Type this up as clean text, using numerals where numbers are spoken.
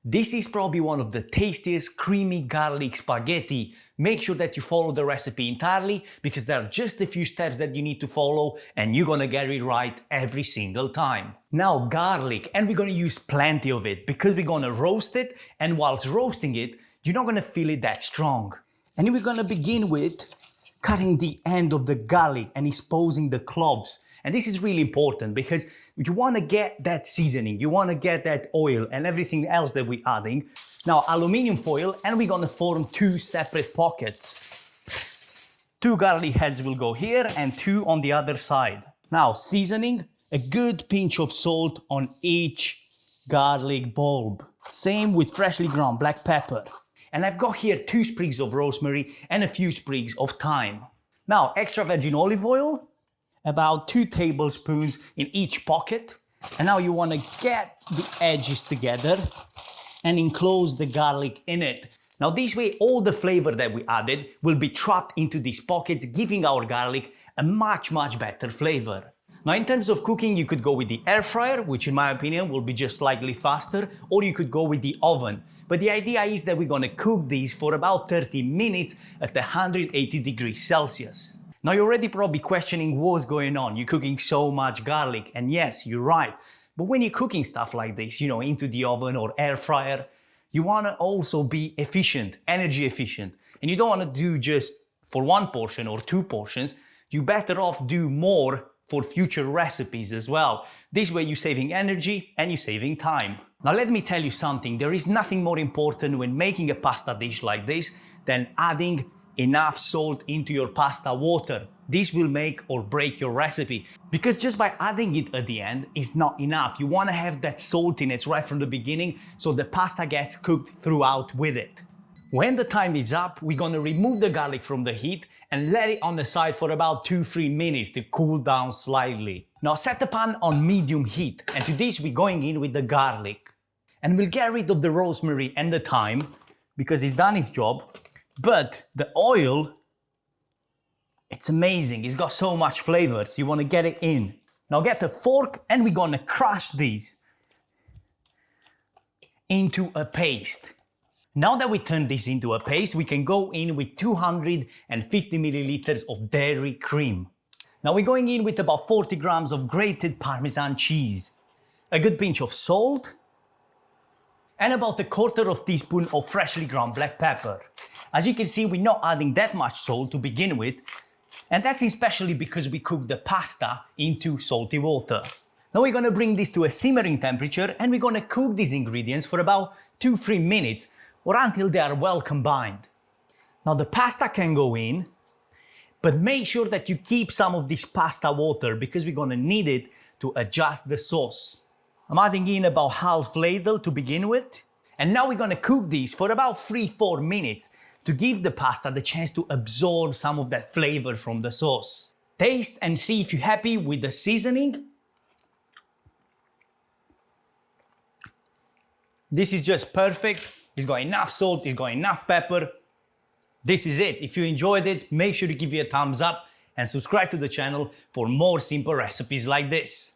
This is probably one of the tastiest creamy garlic spaghetti. Make sure that you follow the recipe entirely because there are just a few steps that you need to follow and you're gonna get it right every single time. Now garlic, and we're gonna use plenty of it because we're gonna roast it, and whilst roasting it, you're not gonna feel it that strong. And we're gonna begin with cutting the end of the garlic and exposing the cloves. And this is really important because you want to get that seasoning, you want to get that oil and everything else that we're adding. Now aluminium foil, and we're going to form two separate pockets. 2 garlic heads will go here and 2 on the other side. Now seasoning, a good pinch of salt on each garlic bulb. Same with freshly ground black pepper. And I've got here 2 sprigs of rosemary and a few sprigs of thyme. Now extra virgin olive oil, about 2 tablespoons in each pocket. And now you want to get the edges together and enclose the garlic in it. Now this way all the flavor that we added will be trapped into these pockets, giving our garlic a much better flavor. Now in terms of cooking, you could go with the air fryer, which in my opinion will be just slightly faster, or you could go with the oven. But the idea is that we're gonna cook these for about 30 minutes at 180 degrees Celsius. Now you're already probably questioning what's going on. You're cooking so much garlic, and yes, you're right. But when you're cooking stuff like this, you know, into the oven or air fryer, you wanna also be efficient, energy efficient. And you don't wanna do just for 1 portion or 2 portions. You're better off do more for future recipes as well. This way you're saving energy and you're saving time. Now let me tell you something, there is nothing more important when making a pasta dish like this than adding enough salt into your pasta water. This will make or break your recipe, because just by adding it at the end is not enough. You want to have that saltiness right from the beginning so the pasta gets cooked throughout with it. When the time is up, we're gonna remove the garlic from the heat and let it on the side for about 2-3 minutes to cool down slightly. Now set the pan on medium heat, and to this we're going in with the garlic. And we'll get rid of the rosemary and the thyme because it's done its job. But the oil, it's amazing. It's got so much flavors. You want to get it in. Now get a fork and we're gonna crush these into a paste. Now that we turn this into a paste, we can go in with 250 milliliters of dairy cream. Now we're going in with about 40 grams of grated Parmesan cheese, a good pinch of salt, and about 1/4 teaspoon of freshly ground black pepper. As you can see, we're not adding that much salt to begin with, and that's especially because we cook the pasta into salty water. Now we're gonna bring this to a simmering temperature and we're gonna cook these ingredients for about 2-3 minutes or until they are well combined. Now the pasta can go in, but make sure that you keep some of this pasta water because we're gonna need it to adjust the sauce. I'm adding in about half ladle to begin with. And now we're gonna cook these for about 3-4 minutes to give the pasta the chance to absorb some of that flavor from the sauce. Taste and see if you're happy with the seasoning. This is just perfect. It's got enough salt, it's got enough pepper. This is it. If you enjoyed it, make sure to give it a thumbs up and subscribe to the channel for more simple recipes like this.